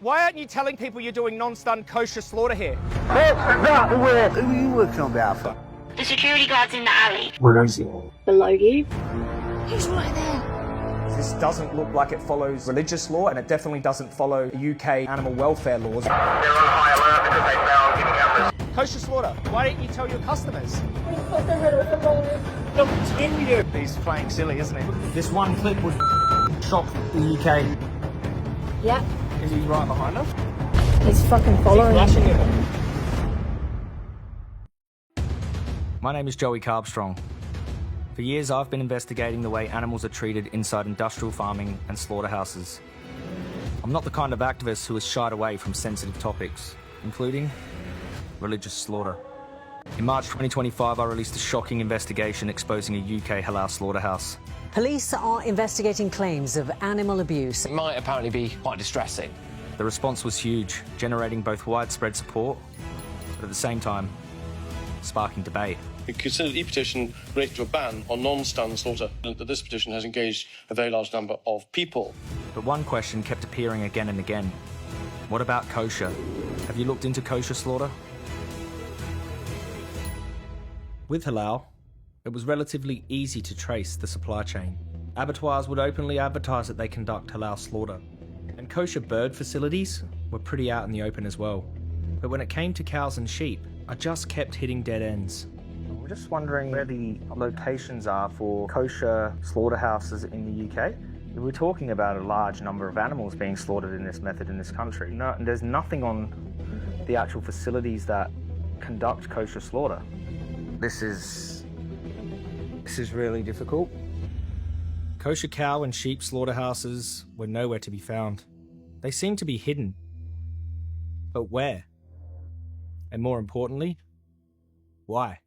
Why aren't you telling people you're doing non-stun kosher slaughter here? That's not where. Who are you working on behalf of? The security guard's in the alley. Where is he? Below you. He's right there. This doesn't look like it follows religious law, and it definitely doesn't follow UK animal welfare laws. They're on high alert because they found giving out Kosher slaughter, why don't you tell your customers? He's playing silly, isn't he? This one clip would shock the UK. Yeah, Is he right behind us? he's fucking following me. Flashing him. My name is Joey Carbstrong. For years, I've been investigating the way animals are treated inside industrial farming and slaughterhouses. I'm not the kind of activist who has shied away from sensitive topics, including religious slaughter. In March 2025, I released a shocking investigation exposing a UK halal slaughterhouse. Police are investigating claims of animal abuse. It might apparently be quite distressing. The response was huge, generating both widespread support, but at the same time, sparking debate. We considered e-petition related to a ban on non-stun slaughter, and that this petition has engaged a very large number of people. But one question kept appearing again and again. What about kosher? Have you looked into kosher slaughter? With halal, it was relatively easy to trace the supply chain. Abattoirs would openly advertise that they conduct halal slaughter, and kosher bird facilities were pretty out in the open as well. But when it came to cows and sheep, I just kept hitting dead ends. We're just wondering where the locations are for kosher slaughterhouses in the UK. We're talking about a large number of animals being slaughtered in this method in this country. No, there's nothing on the actual facilities that conduct kosher slaughter. This is really difficult. Kosher cow and sheep slaughterhouses were nowhere to be found. They seem to be hidden. But where? And more importantly, why?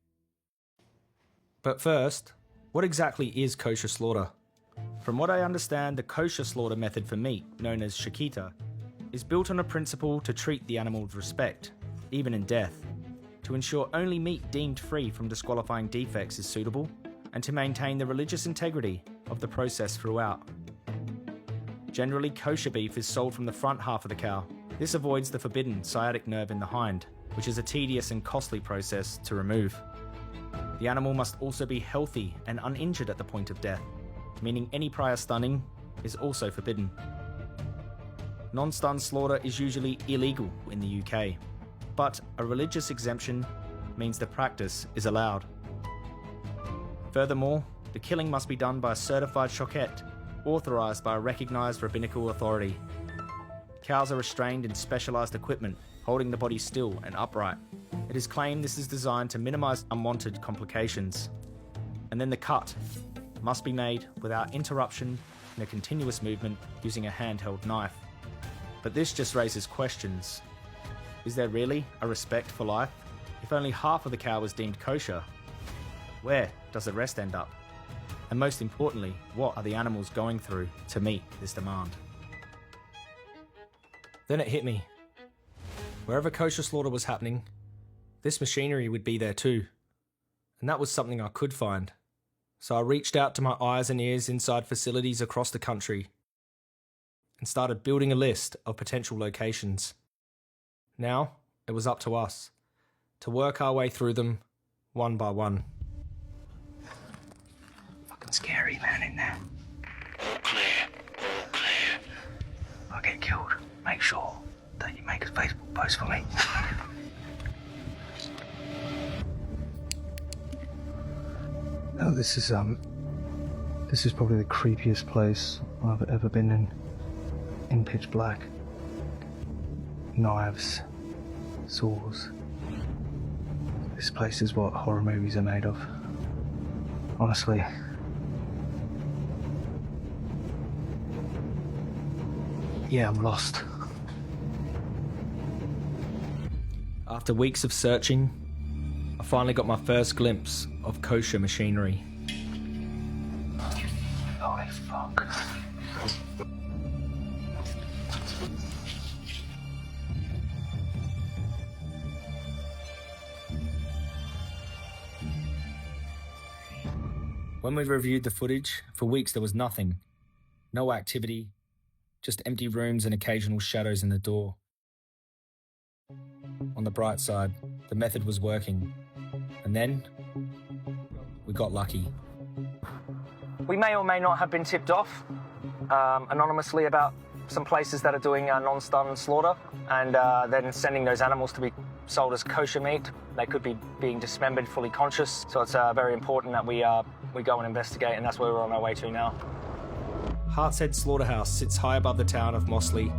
But first, what exactly is kosher slaughter? From what I understand, the kosher slaughter method for meat, known as shakita, is built on a principle to treat the animal with respect, even in death, to ensure only meat deemed free from disqualifying defects is suitable, and to maintain the religious integrity of the process throughout. Generally, kosher beef is sold from the front half of the cow. This avoids the forbidden sciatic nerve in the hind, which is a tedious and costly process to remove. The animal must also be healthy and uninjured at the point of death, meaning any prior stunning is also forbidden. Non-stun slaughter is usually illegal in the UK, but a religious exemption means the practice is allowed. Furthermore, the killing must be done by a certified shoket, authorised by a recognised rabbinical authority. Cows are restrained in specialised equipment, holding the body still and upright. It is claimed this is designed to minimise unwanted complications. And then the cut must be made without interruption in a continuous movement using a handheld knife. But this just raises questions. Is there really a respect for life? If only half of the cow was deemed kosher, where does the rest end up? And most importantly, what are the animals going through to meet this demand? Then it hit me. Wherever kosher slaughter was happening, this machinery would be there too. And that was something I could find. So I reached out to my eyes and ears inside facilities across the country and started building a list of potential locations. Now, it was up to us to work our way through them one by one. Fucking scary man in there. all clear, all clear. If I get killed, make sure that you make a Facebook post for me. Oh, this is probably the creepiest place I've ever been in pitch black. Knives, saws. This place is what horror movies are made of. Honestly. Yeah, I'm lost. After weeks of searching, I finally got my first glimpse of kosher machinery. Holy fuck. When we reviewed the footage, for weeks there was nothing. No activity, just empty rooms and occasional shadows in the door. On the bright side, the method was working. And then, we got lucky. We may or may not have been tipped off anonymously about some places that are doing non-stun slaughter and then sending those animals to be sold as kosher meat. They could be being dismembered fully conscious, so it's very important that we go and investigate, and that's where we're on our way to now. Hartshead Slaughterhouse sits high above the town of Mossley,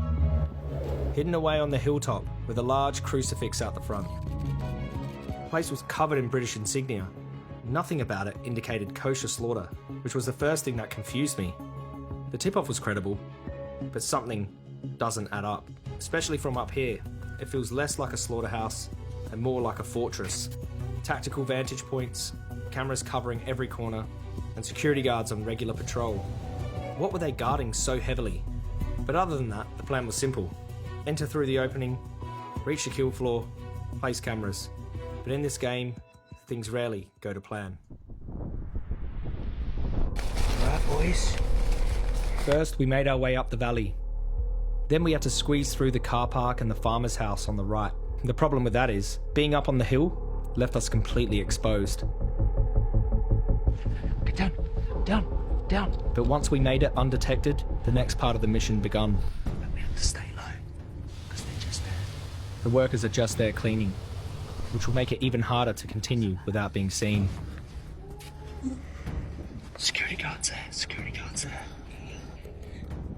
hidden away on the hilltop with a large crucifix out the front. The place was covered in British insignia. Nothing about it indicated kosher slaughter, which was the first thing that confused me. The tip-off was credible, but something doesn't add up. Especially from up here, it feels less like a slaughterhouse and more like a fortress. Tactical vantage points, cameras covering every corner, and security guards on regular patrol. What were they guarding so heavily? But other than that, the plan was simple. Enter through the opening, reach the kill floor, place cameras. But in this game, things rarely go to plan. Right, boys. First, we made our way up the valley. Then we had to squeeze through the car park and the farmer's house on the right. The problem with that is, being up on the hill left us completely exposed. Get down. But once we made it undetected, the next part of the mission begun. But we have to stay low, because they're just there. The workers are just there cleaning, which will make it even harder to continue without being seen. Security guards there.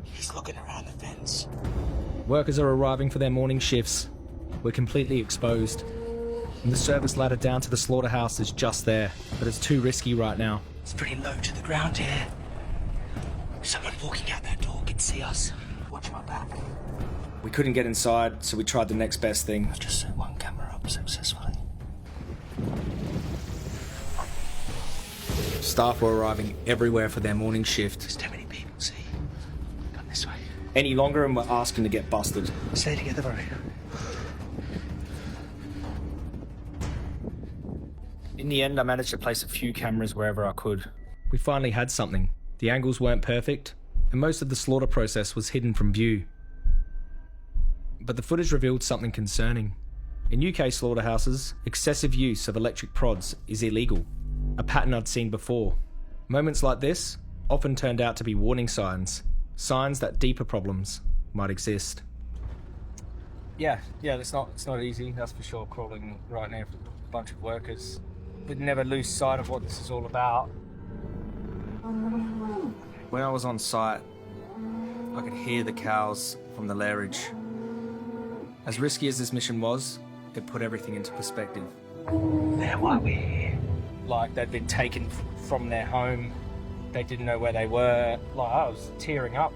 He's looking around the fence. Workers are arriving for their morning shifts. We're completely exposed. And the service ladder down to the slaughterhouse is just there, but it's too risky right now. It's pretty low to the ground here. Someone walking out that door can see us. Watch my back. We couldn't get inside, so we tried the next best thing. I've just set one camera up successfully. Staff were arriving everywhere for their morning shift. There's too many people, see? Come this way. Any longer and we're asking to get busted. Stay together, bro. In the end, I managed to place a few cameras wherever I could. We finally had something. The angles weren't perfect, and most of the slaughter process was hidden from view. But the footage revealed something concerning. In UK slaughterhouses, excessive use of electric prods is illegal, a pattern I'd seen before. Moments like this often turned out to be warning signs that deeper problems might exist. Yeah, it's not easy, that's for sure, crawling right near a bunch of workers. We'd never lose sight of what this is all about. When I was on site, I could hear the cows from the lairage. As risky as this mission was, it put everything into perspective. They're why we're here. Like they'd been taken from their home, they didn't know where they were. Like I was tearing up.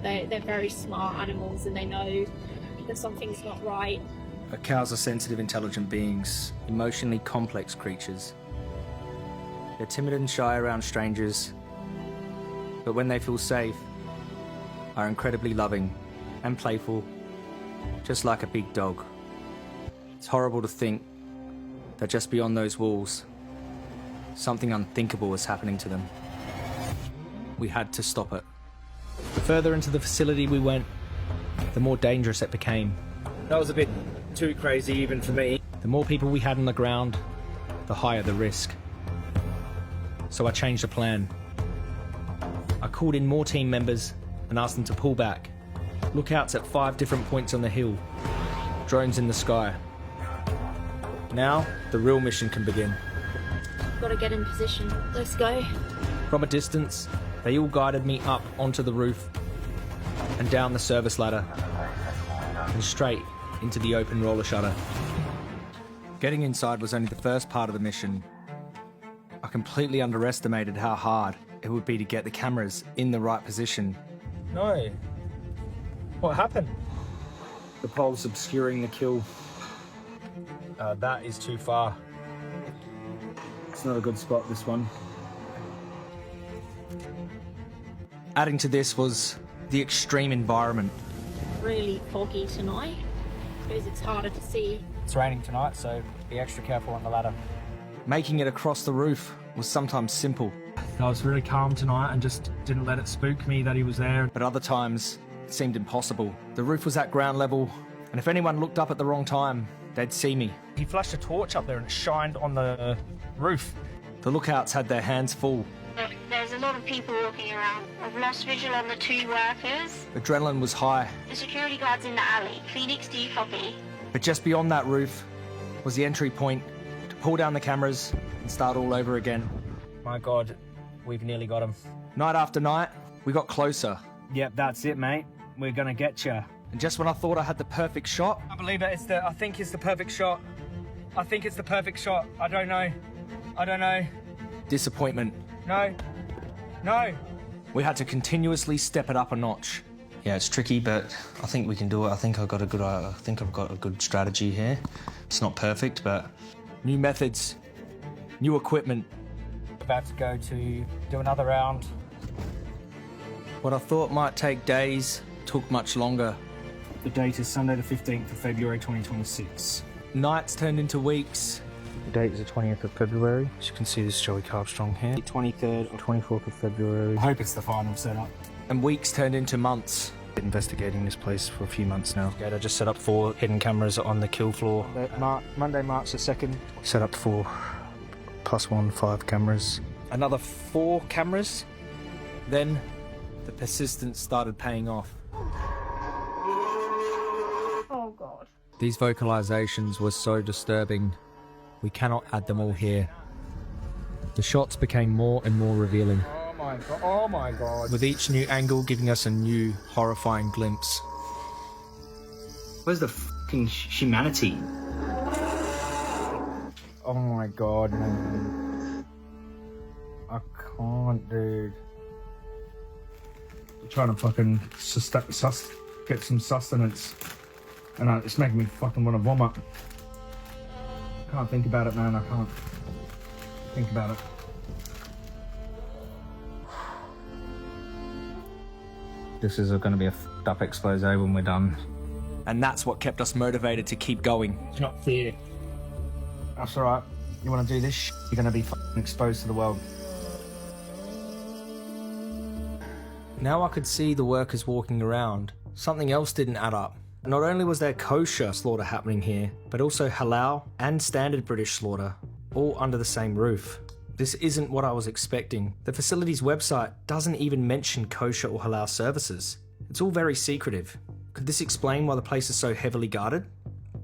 They're very smart animals and they know that something's not right. Cows are sensitive, intelligent beings, emotionally complex creatures. They're timid and shy around strangers, but when they feel safe, are incredibly loving and playful, just like a big dog. It's horrible to think that just beyond those walls, something unthinkable was happening to them. We had to stop it. The further into the facility we went, the more dangerous it became. That was a bit too crazy even for me. The more people we had on the ground, the higher the risk. So I changed the plan. I called in more team members and asked them to pull back. Lookouts at 5 different points on the hill. Drones in the sky. Now, the real mission can begin. Gotta get in position. Let's go. From a distance, they all guided me up onto the roof and down the service ladder and straight into the open roller shutter. Getting inside was only the first part of the mission. I completely underestimated how hard it would be to get the cameras in the right position. No. What happened? The pole's obscuring the kill. That is too far. It's not a good spot, this one. Adding to this was the extreme environment. Really foggy tonight. I suppose it's harder to see. It's raining tonight, so be extra careful on the ladder. Making it across the roof was sometimes simple. I was really calm tonight and just didn't let it spook me that he was there. But other times, it seemed impossible. The roof was at ground level, and if anyone looked up at the wrong time, they'd see me. He flashed a torch up there and it shined on the roof. The lookouts had their hands full. Look, there's a lot of people walking around. I've lost visual on the 2 workers. Adrenaline was high. The security guard's in the alley. Phoenix, do you copy? But just beyond that roof was the entry point to pull down the cameras and start all over again. My God, we've nearly got him. Night after night, we got closer. Yep, that's it, mate. We're gonna get you. And just when I thought I had the perfect shot, I believe it. I think it's the perfect shot. I think it's the perfect shot. I don't know. disappointment. No. We had to continuously step it up a notch. Yeah, it's tricky, but I think we can do it. I think I've got a good strategy here. It's not perfect, but new methods, new equipment. About to go to do another round. What I thought might take days took much longer. The date is Sunday the 15th of February 2026. Nights turned into weeks. The date is the 20th of February. As you can see, this is Joey Carbstrong here. The 23rd. 24th of February. I hope it's the final setup. And weeks turned into months. Been investigating this place for a few months now. Yeah, I just set up 4 hidden cameras on the kill floor. Monday, March the 2nd. Set up 4 +1, 5 cameras. Another 4 cameras. Then the persistence started paying off. Oh God. These vocalizations were so disturbing. We cannot add them all here. The shots became more and more revealing, Oh my God. with each new angle giving us a new horrifying glimpse. Where's the fucking humanity? Oh my God, man. I can't, dude. I'm trying to fucking get some sustenance. And it's making me fucking want to vomit. I can't think about it, man. I can't think about it. This is going to be a f***ed up expose when we're done. And that's what kept us motivated to keep going. It's not fair. That's alright. You want to do this you're going to be fucking exposed to the world. Now I could see the workers walking around. Something else didn't add up. Not only was there kosher slaughter happening here, but also halal and standard British slaughter, all under the same roof. This isn't what I was expecting. The facility's website doesn't even mention kosher or halal services. It's all very secretive. Could this explain why the place is so heavily guarded?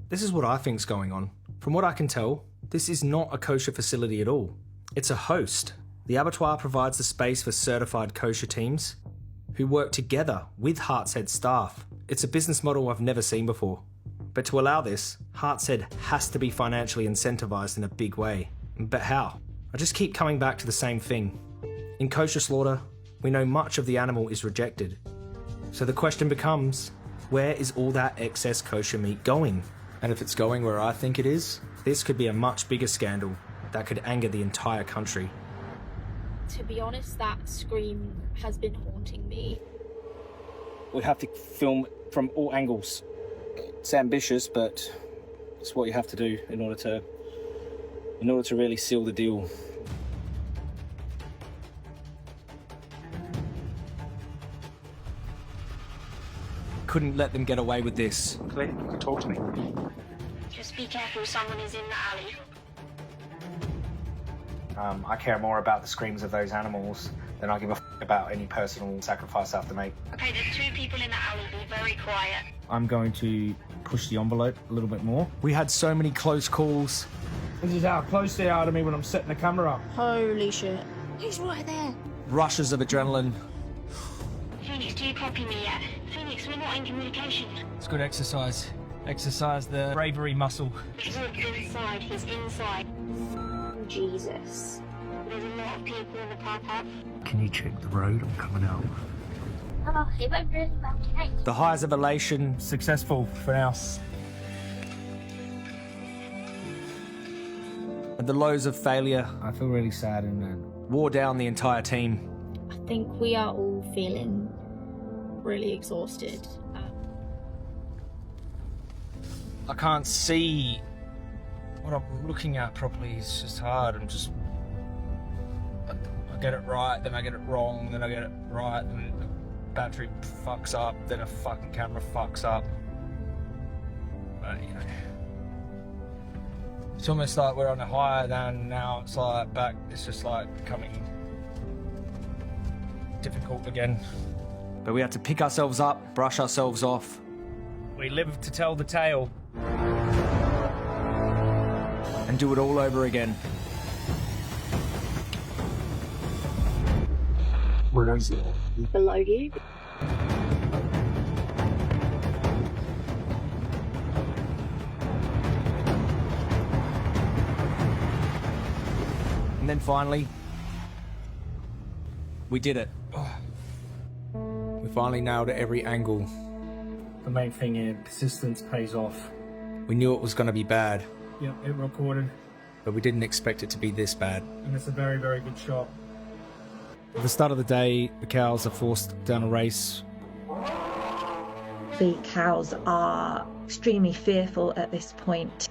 This is what I think's going on. From what I can tell, this is not a kosher facility at all. It's a host. The abattoir provides the space for certified kosher teams who work together with Heart's staff. It's a business model I've never seen before. But to allow this, Heart's has to be financially incentivized in a big way. But how? I just keep coming back to the same thing. In kosher slaughter, we know much of the animal is rejected. So the question becomes, where is all that excess kosher meat going? And if it's going where I think it is, this could be a much bigger scandal that could anger the entire country. To be honest, that scream has been haunting me. We have to film from all angles. It's ambitious, but it's what you have to do in order to really seal the deal. Couldn't let them get away with this. Cliff, talk to me. Just be careful, someone is in the alley. I care more about the screams of those animals than I give a f*** about any personal sacrifice I have to make. Okay, there's 2 people in the alley. Be very quiet. I'm going to push the envelope a little bit more. We had so many close calls. This is how close they are to me when I'm setting the camera up. Holy shit. He's right there. Rushes of adrenaline. Phoenix, do you copy me yet? Phoenix, we're not in communication. It's good exercise. Exercise the bravery muscle. He's not inside, he's inside. Jesus. There's a lot of people in the car park. Can you check the road? I'm coming out. Oh, it went really bad today. The highs of elation. Successful for now. And the lows of failure I feel really sad and wore down the entire team. I think we are all feeling really exhausted. I can't see what I'm looking at properly. It's just hard. I get it right, then I get it wrong, then I get it right, then the battery fucks up, then a fucking camera fucks up. But, you know, it's almost like we're on a higher than now. It's like back, it's just like becoming difficult again. But we had to pick ourselves up, brush ourselves off. We live to tell the tale. And do it all over again. Where is it? Below you. And then finally, we did it. We finally nailed every angle. The main thing is persistence pays off. We knew it was going to be bad, Yeah, it recorded, but we didn't expect it to be this bad. and it's a very, very good shot. At the start of the day, the cows are forced down a race. The cows are extremely fearful at this point.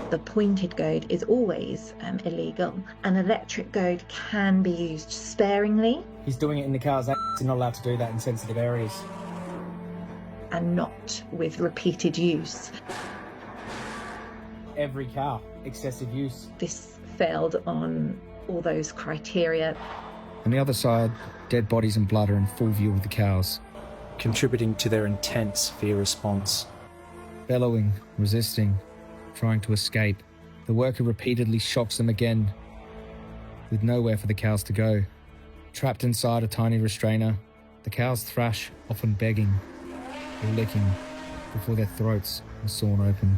The pointed goad is always illegal. An electric goad can be used sparingly He's doing it in the cow's ass. He's not allowed to do that in sensitive areas. and not with repeated use. Every cow, excessive use. This failed on all those criteria. On the other side, dead bodies and blood are in full view of the cows. Contributing to their intense fear response. Bellowing, resisting, trying to escape. The worker repeatedly shocks them again, with nowhere for the cows to go. Trapped inside a tiny restrainer, the cows thrash, often begging or licking, before their throats are sawn open.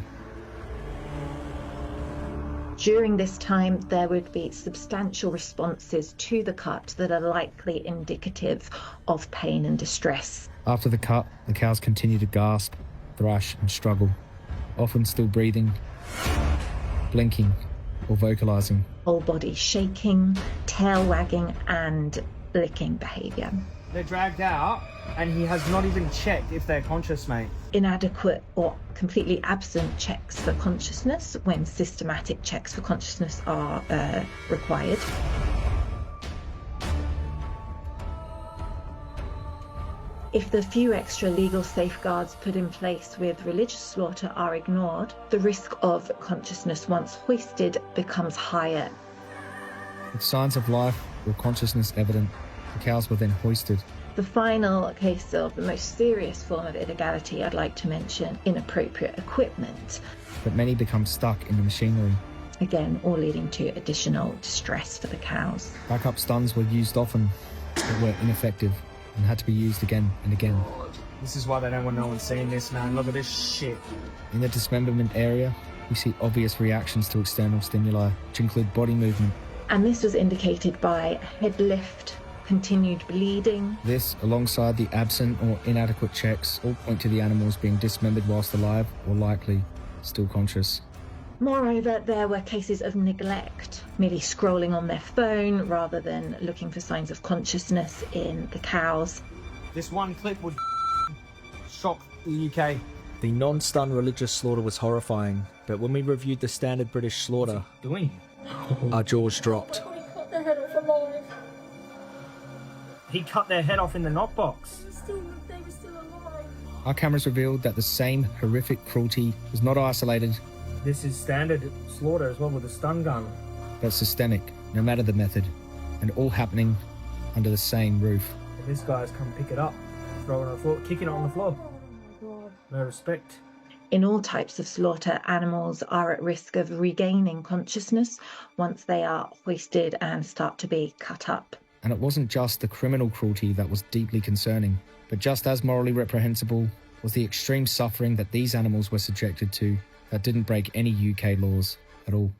During this time, there would be substantial responses to the cut that are likely indicative of pain and distress. After the cut, the cows continue to gasp, thrash and struggle, often still breathing, blinking or vocalizing. Whole body shaking, tail wagging and licking behaviour. They're dragged out and he has not even checked if they're conscious, mate. Inadequate or completely absent checks for consciousness when systematic checks for consciousness are required. If the few extra legal safeguards put in place with religious slaughter are ignored, the risk of consciousness once hoisted becomes higher. With signs of life or consciousness evident, the cows were then hoisted. The final case of the most serious form of illegality I'd like to mention, inappropriate equipment. But many become stuck in the machinery. Again, all leading to additional distress for the cows. Backup stuns were used often, but were ineffective and had to be used again and again. This is why they don't want no one seeing this, man. Look at this shit. In the dismemberment area, we see obvious reactions to external stimuli, which include body movement. And this was indicated by head lift, continued bleeding. This, alongside the absent or inadequate checks, all point to the animals being dismembered whilst alive or likely still conscious. Moreover, there were cases of neglect, merely scrolling on their phone rather than looking for signs of consciousness in the cows. This one clip would shock the UK. The non-stun religious slaughter was horrifying, but when we reviewed the standard British slaughter, our jaws dropped. He cut their head off in the knockbox. They were still alive. Our cameras revealed that the same horrific cruelty was not isolated, This is standard slaughter as well with a stun gun. But systemic, no matter the method, and all happening under the same roof. And this guy's come pick it up, throw it on the floor, kicking it on the floor. No respect. In all types of slaughter, animals are at risk of regaining consciousness once they are hoisted and start to be cut up. And it wasn't just the criminal cruelty that was deeply concerning, but just as morally reprehensible was the extreme suffering that these animals were subjected to that didn't break any UK laws at all.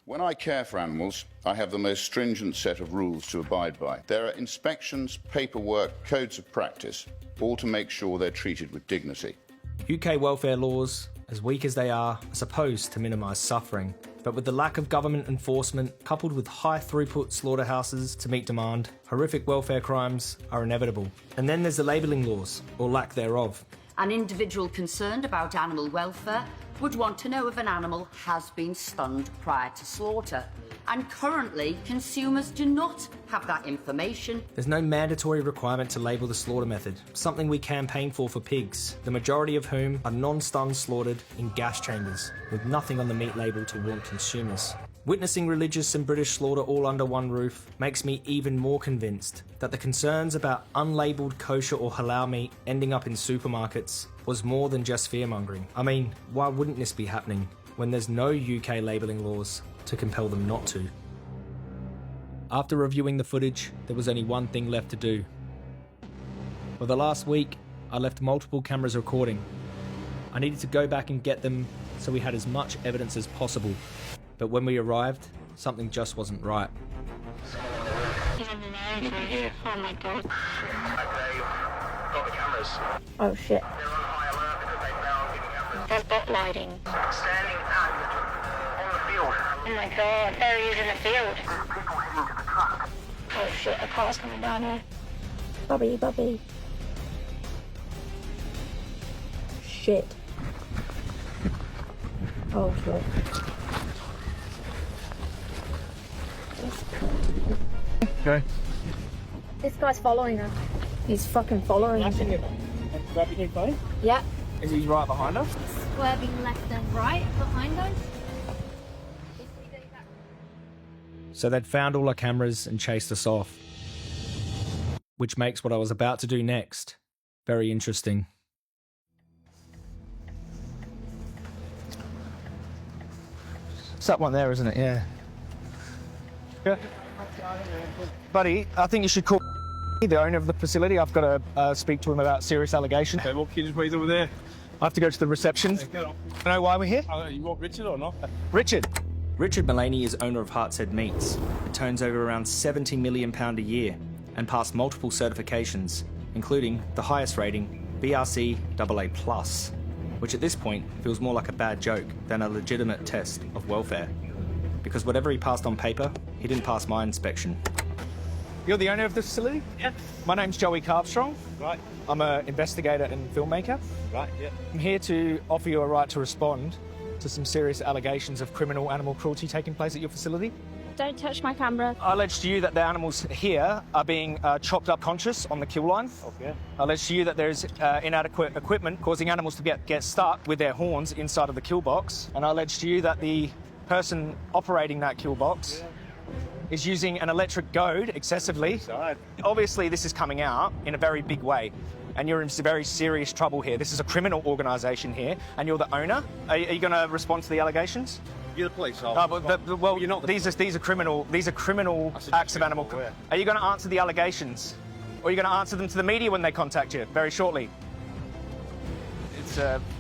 When I care for animals, I have the most stringent set of rules to abide by. There are inspections, paperwork, codes of practice, all to make sure they're treated with dignity. UK welfare laws, as weak as they are supposed to minimise suffering. But with the lack of government enforcement, coupled with high throughput slaughterhouses to meet demand, horrific welfare crimes are inevitable. And then there's the labelling laws, or lack thereof. An individual concerned about animal welfare would want to know if an animal has been stunned prior to slaughter. And currently, consumers do not have that information. There's no mandatory requirement to label the slaughter method, something we campaign for pigs, the majority of whom are non-stun slaughtered in gas chambers, with nothing on the meat label to warn consumers. Witnessing religious and British slaughter all under one roof makes me even more convinced that the concerns about unlabelled kosher or halal meat ending up in supermarkets was more than just fear-mongering. I mean, why wouldn't this be happening when there's no UK labelling laws to compel them not to? After reviewing the footage, there was only one thing left to do. For the last week, I left multiple cameras recording. I needed to go back and get them so we had as much evidence as possible. But when we arrived, something just wasn't right. Oh my god. Okay, got the cameras. Oh shit. They're on high alert because they found hidden cameras. There's bot lighting. Standing on the field. Oh my god, there he is in the field. People heading to the truck. Oh shit, a car's coming down here. Bobby, Bobby. Shit. Oh shit. Okay. This guy's following us. He's fucking following us. Grabbing your phone? Yeah. Is he right behind us? Swerving left and right behind us. So they'd found all our cameras and chased us off. Which makes what I was about to do next very interesting. It's that one there, isn't it? Yeah. Yeah. Buddy, I think you should call the owner of the facility. I've got to speak to him about serious allegations. Okay, what can you just wait over there? I have to go to the reception. Get on. You know why we're here? You want Richard or not? Richard. Richard Mullaney is owner of Heart's Head Meats. It turns over around £70 million a year and passed multiple certifications, including the highest rating, BRC AA+, which at this point feels more like a bad joke than a legitimate test of welfare. Because whatever he passed on paper, he didn't pass my inspection. You're the owner of the facility? Yeah. My name's Joey Carbstrong. Right. I'm an investigator and filmmaker. Right, yeah. I'm here to offer you a right to respond to some serious allegations of criminal animal cruelty taking place at your facility. Don't touch my camera. I allege to you that the animals here are being chopped up conscious on the kill line. Okay. I allege to you that there's inadequate equipment causing animals to get stuck with their horns inside of the kill box. And I allege to you that the person operating that kill box is using an electric goad excessively. Obviously, this is coming out in a very big way, and you're in very serious trouble here. This is a criminal organisation here, and you're the owner. Are you going to respond to the allegations? You're the police officer. Well, you're not. These are criminal acts of animal. Are you going to answer the allegations, or are you going to answer them to the media when they contact you very shortly?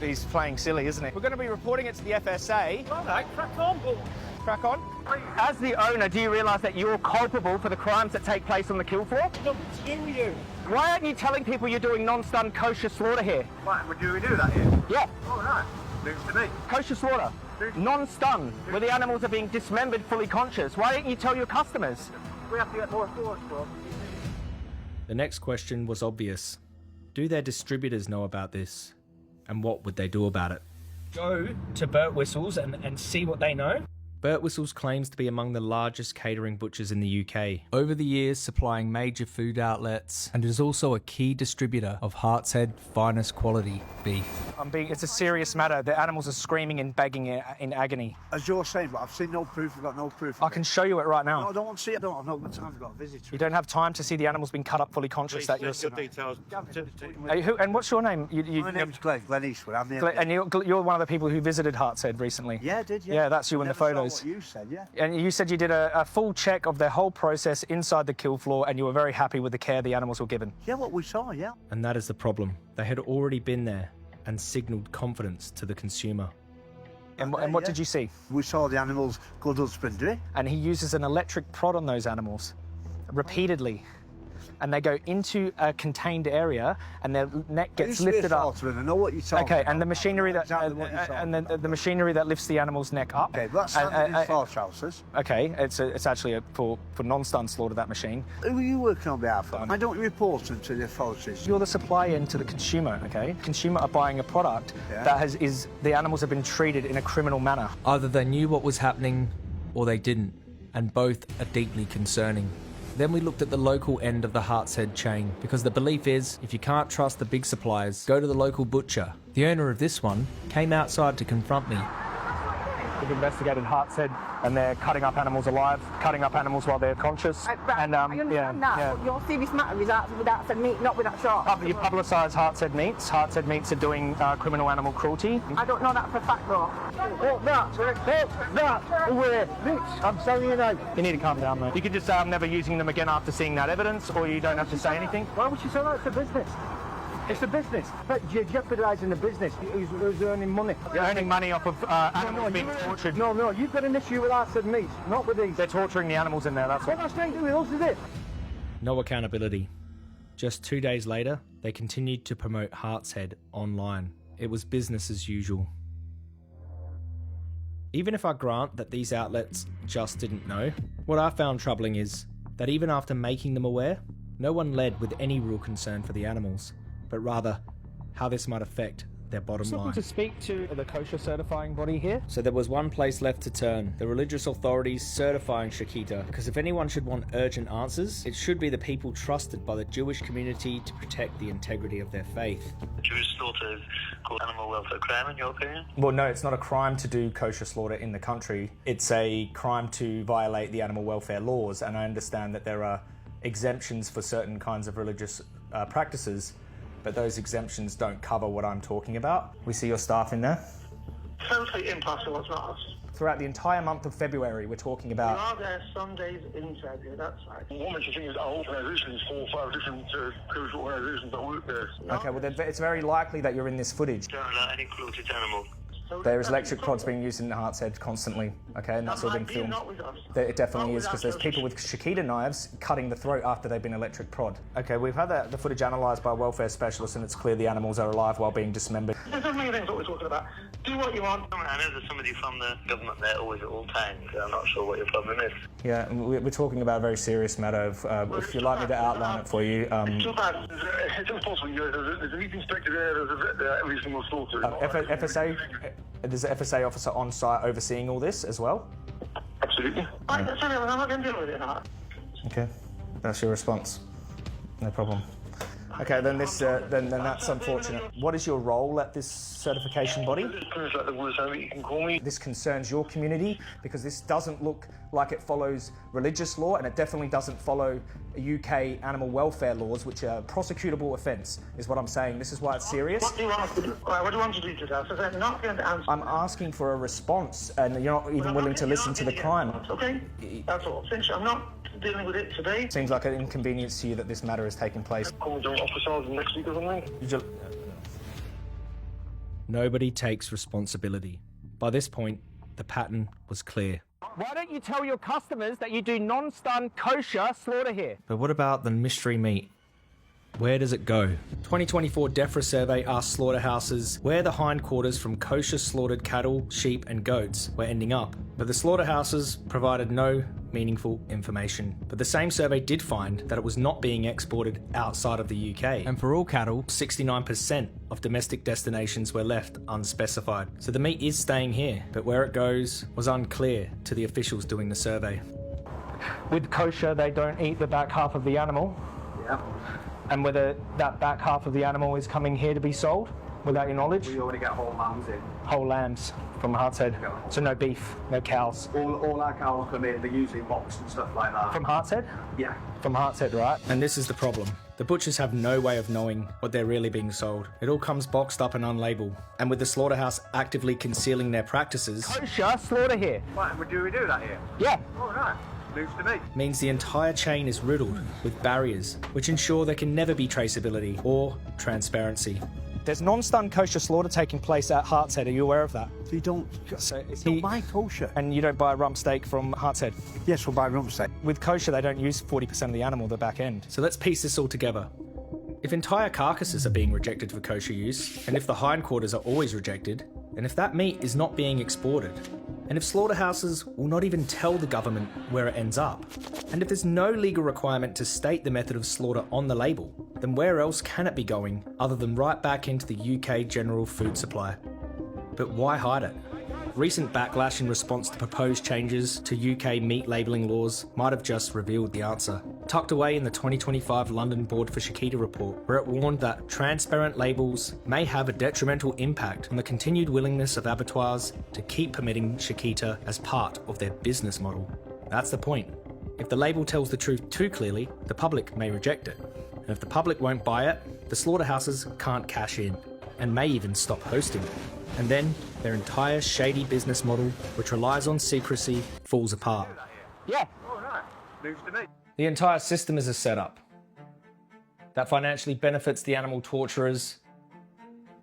He's playing silly, isn't he? We're going to be reporting it to the FSA. All right, crack on. Crack on. As the owner, do you realise that you're culpable for the crimes that take place on the kill floor? Don't screw you. Why aren't you telling people you're doing non-stun kosher slaughter here? Why, would you do that here? Yeah. Oh, right. News to me. Kosher slaughter. Non-stun, where the animals are being dismembered fully conscious. Why don't you tell your customers? We have to get more force, bro. The next question was obvious. Do their distributors know about this? And what would they do about it? Go to Burt Whistles and see what they know. Burt Whistles claims to be among the largest catering butchers in the UK, over the years supplying major food outlets, and is also a key distributor of Heart's Head finest quality beef. It's a serious matter. The animals are screaming and begging in agony. As you're saying, but I've seen no proof. I've got no proof. I can show you it right now. No, I don't want to see it. I don't have time. I've got a visitor. You don't have time to see the animals being cut up fully conscious. Please, your details. And what's your name? My name's Glenn Eastwood. I'm the And you're one of the people who visited Heart's Head recently. Yeah, I did. Yeah, yeah, that's you in the photos. Saw what you said, yeah. And you said you did a full check of the whole process inside the kill floor, and you were very happy with the care the animals were given. Yeah, what we saw, yeah. And that is the problem. They had already been there and signalled confidence to the consumer. And what did you see? We saw the animals good husbandry. And he uses an electric prod on those animals repeatedly. And they go into a contained area, and their neck gets lifted up. I know what you're talking about. And the machinery the machinery that lifts the animal's neck up. Okay, but that's standard in slaughterhouses. Okay, it's actually for non-stun slaughter, that machine. Who are you working on behalf of? I don't report them to the authorities. You're the supplier into the consumer. Okay, consumer are buying a product that the animals have been treated in a criminal manner. Either they knew what was happening, or they didn't. and both are deeply concerning. Then we looked at the local end of the Hartshead chain, because the belief is, if you can't trust the big suppliers, go to the local butcher. The owner of this one came outside to confront me. We've investigated Hartshead, and they're cutting up animals alive, cutting up animals while they're conscious. I understand that, but your serious matter is out with Hartshead meat, not with that shop. You publicise Hartshead Meats. Hartshead Meats are doing criminal animal cruelty. I don't know that for a fact, though. I'm sorry, you need to calm down, mate. You could just never using them again after seeing that evidence, or you don't have to say anything. Why would you say that? It's a business. It's a business. But you're jeopardising the business who's earning money. You're earning money off of animals being tortured. No, you've got an issue with Hartshead meat, not with these. They're torturing the animals in there, that's what. what. That's nothing to do with us, is it? No accountability. Just 2 days later, they continued to promote Hartshead online. It was business as usual. Even if I grant that these outlets just didn't know, what I found troubling is that even after making them aware, no one led with any real concern for the animals, but rather how this might affect their bottom line. To speak to the kosher certifying body here. So there was one place left to turn, the religious authorities certifying Shakita, because if anyone should want urgent answers, it should be the people trusted by the Jewish community to protect the integrity of their faith. Jewish slaughter is called animal welfare crime, in your opinion? Well, no, it's not a crime to do kosher slaughter in the country. It's a crime to violate the animal welfare laws, and I understand that there are exemptions for certain kinds of religious practices, but those exemptions don't cover what I'm talking about. We see your staff in there. Sounds like impossible, it's not us. Throughout the entire month of February, we're talking about... We are there some days in February, that's right. What makes you think is our organisation is 4 or 5 different kosher organisations that work there? Okay, well, it's very likely that you're in this footage. Don't allow any cruelty to animals. There is electric prods being used in Hartshead constantly, okay, and that's all been filmed. It definitely is, because there's people with Shakita knives cutting the throat after they've been electric prod. Okay, we've had the footage analysed by welfare specialists, and it's clear the animals are alive while being dismembered. There's so many things what we're talking about. Do what you want. I know there's somebody from the government there always at all times, so I'm not sure what your problem is. Yeah, we're talking about a very serious matter of, if you'd like me to outline it for you... It's too bad. It's impossible. There's a meat inspector there, there's a vet there, every single slaughter. There's an FSA officer on site overseeing all this as well? Absolutely. I'm not going to deal with it now. Okay, that's your response. No problem. Okay, then that's unfortunate. What is your role at this certification body? This concerns your community because this doesn't look like it follows religious law, and it definitely doesn't follow UK animal welfare laws, which are a prosecutable offence, is what I'm saying. This is why it's serious. What do you want to do? What do you want to do today? I'm not going to answer. I'm asking for a response, and you're not even willing to listen to the crime. Okay, that's all. Since I'm not dealing with it today. Seems like an inconvenience to you that this matter is taking place. Next week or something. Nobody takes responsibility. By this point, the pattern was clear. Why don't you tell your customers that you do non-stun kosher slaughter here? But what about the mystery meat? Where does it go? 2024 DEFRA survey asked slaughterhouses where the hindquarters from kosher slaughtered cattle, sheep and goats were ending up. But the slaughterhouses provided no meaningful information. But the same survey did find that it was not being exported outside of the UK. And for all cattle, 69% of domestic destinations were left unspecified. So the meat is staying here, but where it goes was unclear to the officials doing the survey. With kosher, they don't eat the back half of the animal. Yeah. And whether that back half of the animal is coming here to be sold, without your knowledge? We already get whole lambs in. Whole lambs from Hartshead. Yeah. So no beef, no cows. All our cows come in, they're usually boxed and stuff like that. From Hartshead? Yeah. From Hartshead, right? And this is the problem. The butchers have no way of knowing what they're really being sold. It all comes boxed up and unlabelled. And with the slaughterhouse actively concealing their practices... Kosher slaughter here. Right, do we do that here? Yeah. All right. Means the entire chain is riddled with barriers which ensure there can never be traceability or transparency. There's non-stun kosher slaughter taking place at Hartshead. Are you aware of that? You don't. So it's not my kosher. And you don't buy rump steak from Hartshead? Yes, we'll buy rump steak. With kosher, they don't use 40% of the animal, the back end. So let's piece this all together. If entire carcasses are being rejected for kosher use, and if the hindquarters are always rejected, and if that meat is not being exported, and if slaughterhouses will not even tell the government where it ends up, and if there's no legal requirement to state the method of slaughter on the label, then where else can it be going other than right back into the UK general food supply? But why hide it? recent backlash in response to proposed changes to UK meat labelling laws might have just revealed the answer. Tucked away in the 2025 London Board for Chiquita report, where it warned that transparent labels may have a detrimental impact on the continued willingness of abattoirs to keep permitting Chiquita as part of their business model. That's the point. If the label tells the truth too clearly, the public may reject it. And if the public won't buy it, the slaughterhouses can't cash in, and may even stop hosting it. And then their entire shady business model, which relies on secrecy, falls apart. Yeah. All right. News to me. The entire system is a setup that financially benefits the animal torturers,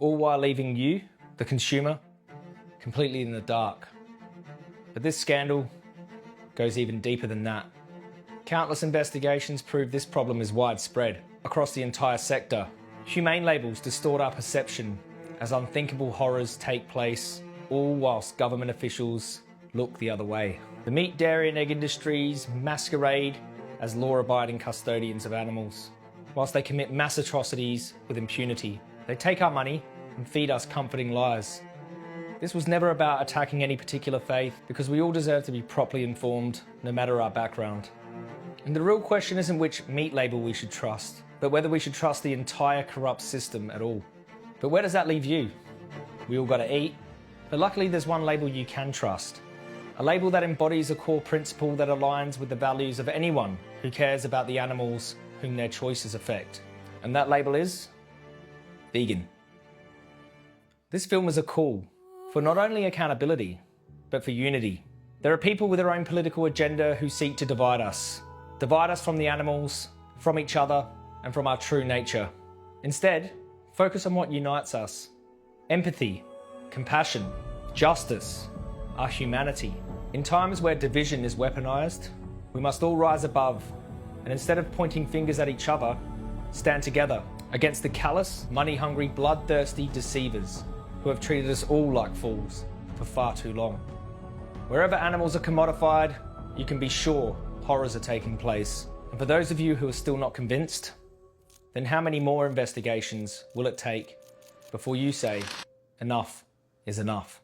all while leaving you, the consumer, completely in the dark. But this scandal goes even deeper than that. Countless investigations prove this problem is widespread across the entire sector. Humane labels distort our perception as unthinkable horrors take place, all whilst government officials look the other way. The meat, dairy and egg industries masquerade as law-abiding custodians of animals. Whilst they commit mass atrocities with impunity, they take our money and feed us comforting lies. This was never about attacking any particular faith, because we all deserve to be properly informed, no matter our background. And the real question isn't which meat label we should trust, but whether we should trust the entire corrupt system at all. But where does that leave you? We all gotta eat, but luckily there's one label you can trust. A label that embodies a core principle that aligns with the values of anyone who cares about the animals whom their choices affect. And that label is vegan. This film is a call for not only accountability, but for unity. There are people with their own political agenda who seek to divide us from the animals, from each other, and from our true nature. Instead, focus on what unites us. Empathy, compassion, justice, our humanity. In times where division is weaponized, we must all rise above, and instead of pointing fingers at each other, stand together against the callous, money-hungry, bloodthirsty deceivers who have treated us all like fools for far too long. Wherever animals are commodified, you can be sure horrors are taking place. And for those of you who are still not convinced, then how many more investigations will it take before you say enough is enough?